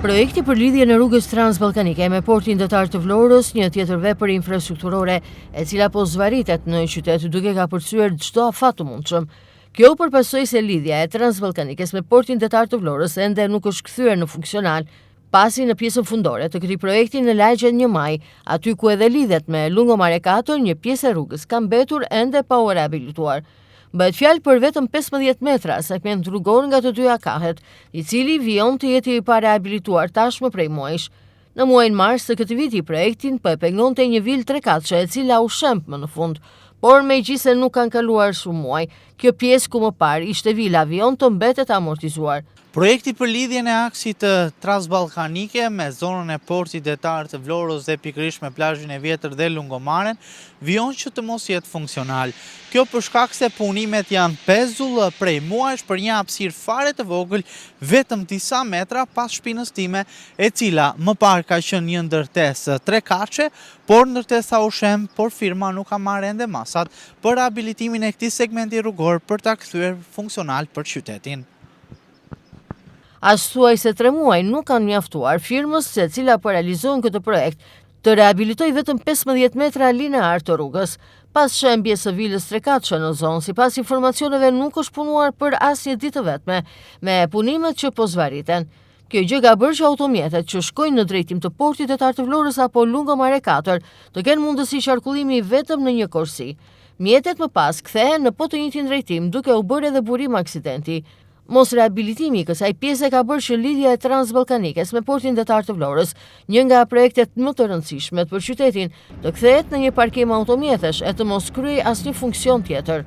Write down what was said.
Projekti për lidhje në rrugës transballkanike me portin detar të Vlorës, një tjetër vepër infrastrukturore e cila po zvarritet në qytet duke ka përcyer çdo afat të mundshëm. Kjo përpasoi se lidhja e transballkanikes me portin detar të Vlorës ende nuk është kthyer në funksional, pasi në pjesën fundore të këtij projekti në lagjen 1 Maj, aty ku edhe lidhet me Lungomare 4, një pjesë e rrugës ka mbetur ende pa u rehabilituar. Bëhet fjalë për vetëm 15 metra segment rrugor nga të dyja kahet, i cili vijon të jetë i parehabilituar tashmë prej muajsh. Në muajin mars të këtij viti projektin po e pengonte një vilë 3 katëshe e cila u shemp më në fund, por megjithëse nuk kanë kaluar shumë muaj, kjo pjesë ku më parë ishte vila avion të mbetet amortizuar. Projekti për lidhjen e aksit transballkanike me zonën e portit detar të Vlorës dhe pikërisht me plazhin e vjetër dhe Lungomaren vijon që të mos jetë funksional. Kjo për shkak se punimet janë pezull prej muajsh për një hapësirë fare të vogël, vetëm disa metra pas shpinës time, e cila më parë ka qenë një ndërtesë 3 katëshe, por ndërtesa u shem, por firma nuk ka marrë ende masat për rehabilitimin e këtij segmenti rrugor për ta kthyer funksional për qytetin. As thuaj se 3 muaj nuk kanë mjaftuar firmës se cila po realizon këtë projekt të rehabilitoj vetëm 15 metra linear të rrugës, pas shembjes së vilës 3 katëshe në zonë, sipas informacioneve nuk është punuar për asnjë ditë të vetme, me punimet që po zvarriten. Kjo gjë ka bërë që automjetet që shkojnë në drejtim të portit detar të Vlorës apo Lungomare 4 të kenë mundësi qarkullimi vetëm në një korsi. Mjetet më pas kthehen në po të njëjtin drejtim duke u bërë edhe burim aksidenti. Mos rehabilitimi i kësaj pjese ka bërë që lidhja e transballkanikes me portin detar të Vlorës, një nga projektet më të rëndësishme për qytetin, të kthehet në një parkim automjetesh e të mos kryej asnjë funksion tjetër.